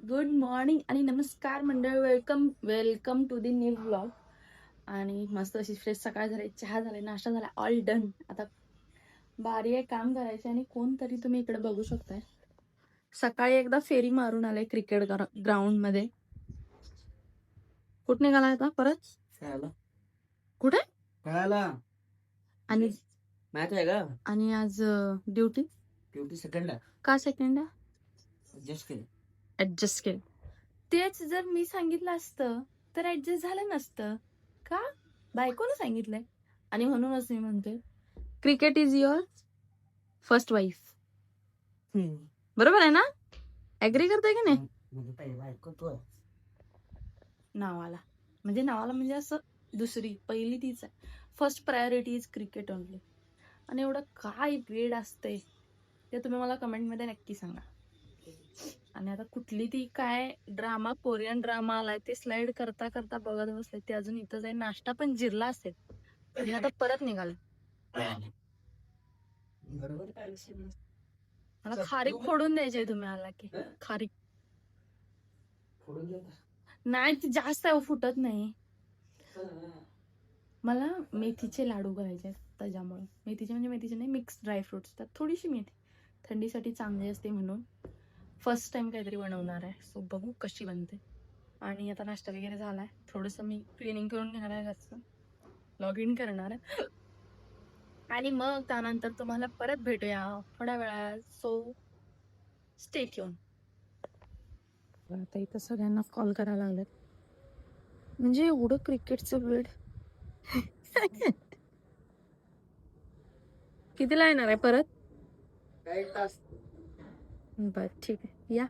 Good morning आणि नमस्कार मंडळ. Welcome welcome to the new blog. आणि मस्त अशी फ्रेश सकाळ झाली, चहा झाला, नाश्ता झाला, ऑल डन. आता बारी आहे काम करायचे. आणि कोणतरी तुम्ही इकडे बघू शकताय, सकाळी एकदा फेरी मारून आले क्रिकेट ग्राउंड मध्ये. कुठे निघाला आता परत? कुठे? आणि मॅच आहे का? आणि आज ड्युटी सेकंड का सेकंड ऍडजस्ट केलं. ऍडजस्ट केलं. तेच जर मी सांगितलं असतं तर ऍडजस्ट झालं नसतं का? बायकोनं सांगितलंय. आणि म्हणूनच मी म्हणते, cricket is your first wife. बरोबर आहे ना? ऍग्री करताय की नाही? म्हणजे पहिला ऐकतो. नावाला म्हणजे असं दुसरी पहिली तीच आहे. First priority is cricket only. आणि एवढं काय वेळ असते ते तुम्ही मला कमेंटमध्ये नक्की सांगा. आणि आता कुठली ती काय ड्रामा, कोरियन ड्रामा आलाय ते स्लाइड करता करता बघत बसले. ते अजून इथं जाईल, नाश्ता पण जिरला असेल आणि आता परत निघाल. बरोबर. मला खारीक फोडून द्यायचे तुम्ही आला की. खारीक नाही, ती जास्त आहे, फुटत नाही. मला मेथीचे लाडू करायचे आहेत, त्याच्यामुळे मेथीचे नाही, मिक्स ड्रायफ्रुट्स. त्यात थोडीशी मेथी थंडीसाठी चांगली असते म्हणून फर्स्ट टाइम काहीतरी बनवणार आहे. सो बघू कशी बनते. आणि आता नाश्ता वगैरे झालाय, थोडंसं मी क्लिनिंग करून घेणार आहे घरचं, लॉग इन करणार आहे आणि मग त्यानंतर तुम्हाला परत भेटूया थोड्या वेळात. So stay tune. आता इथं सगळ्यांना कॉल करायला लागलेत, म्हणजे एवढं क्रिकेटचं वेळ. कितीला येणार आहे परत? बर ठीक आहे, या.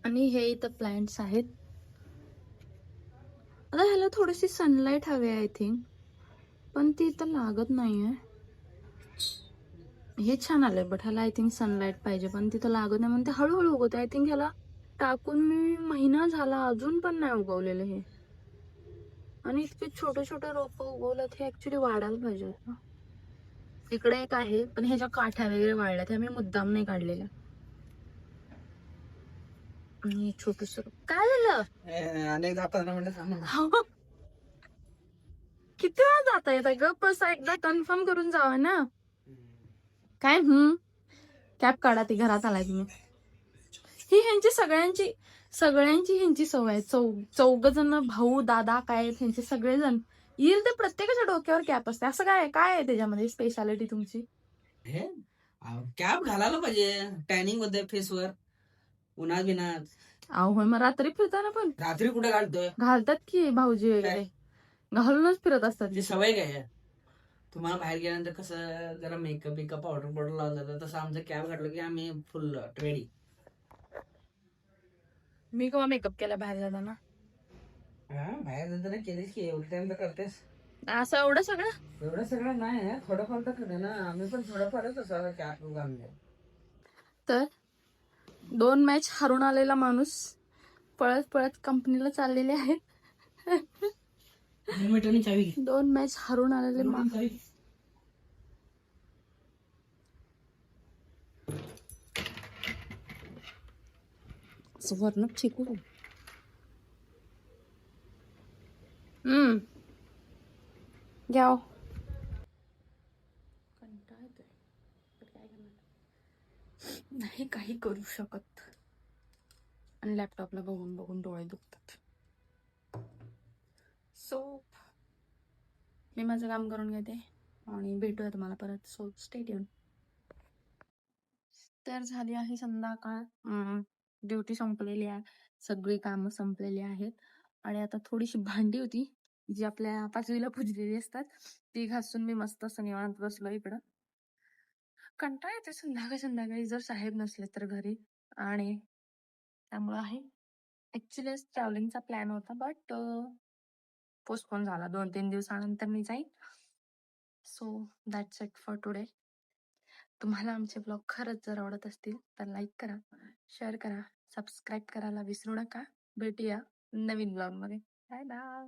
आणि हे इथं प्लांट्स आहेत. आता ह्याला थोडीशी सनलाईट हवी आहे आय थिंक, पण ती इथं लागत नाहीये. हे छान आलंय, बट ह्याला आय थिंक सनलाईट पाहिजे, पण तिथं लागत नाही. म्हणून ते हळूहळू उगवते. आय थिंक ह्याला टाकून मी महिना झाला, अजून पण नाही उगवलेलं हे. आणि इतके छोटे छोटे रोप उगवल्यात, हे ऍक्च्युली वाढायला पाहिजे होतं. इकडे एक आहे, पण ह्याच्या काठ्या वगैरे वाढल्यात, मी मुद्दाम नाही काढलेल्या. आणि छोटस काय झालं? अनेक 10-15 मिनिटं किती वेळा जाता येत? गप बसा, एकदा कन्फर्म करून जावा ना. काय कॅब काढा, ती घरात आलाय तुम्ही. ही ह्यांची सगळ्यांची ह्यांची सवय आहे. चौघ जण भाऊ दादा काय ह्यांचे सगळेजण येईल ते प्रत्येकाच्या डोक्यावर कॅप असते. असं काय काय आहे त्याच्यामध्ये स्पेशालिटी तुमची? कॅप घालायला पाहिजे टॅनिंग मध्ये फेसवर, उन्हात बिनात. अहो होय, मग रात्री फिरताना पण रात्री कुठे घालतोय? घालतात की भाऊजी वगैरे, घालूनच फिरत असतात. ती सवय काय आहे? तुम्हाला बाहेर गेल्यानंतर कसं जरा मेकअप पावडर लावलं, तसं आमचं कॅप घातलं की आम्ही फुल रेडी. मी केव्हा मेकअप केला बाहेर जाताना? बाहेर जाताना केलीस की, एवढं टाइम तर करतेस. असं एवढं सगळं नाही, थोडंफार तर करे ना. आम्ही पण थोडंफारच असं कॅप घालून. तर 2 मॅच हरून आलेला माणूस पळत पळत कंपनीला चाललेले आहेत. 2 मॅच हरून आलेले वर्ण चिकू. घ्या. कंटाळा येतोय, पण काय करणार, नाही काही करू शकत. आणि लॅपटॉपला बघून बघून डोळे दुखतात. सो मी माझं काम करून घेते आणि भेटूया तुम्हाला परत. So stay tune. तर झाली आहे संध्याकाळ, ड्युटी संपलेली आहे, सगळी कामं संपलेली आहेत. आणि आता थोडीशी भांडी होती जी आपल्या 5वीला पुजलेली असतात, ती घासून मी मस्त असं निवांत बसलो इकडं. कंटाळा येते संध्याकाळी जर साहेब नसले तर घरी. आणि त्यामुळे आहे, ऍक्च्युली ट्रॅव्हलिंगचा प्लॅन होता, बट पोस्टपोन झाला. 2-3 दिवसानंतर मी जाईन. So that's it for today. तुम्हाला आमचे ब्लॉग खरंच जर आवडत असतील तर लाईक करा, शेअर करा, सबस्क्राईब करायला विसरू नका. भेटूया नवीन ब्लॉग मध्ये. Bye bye.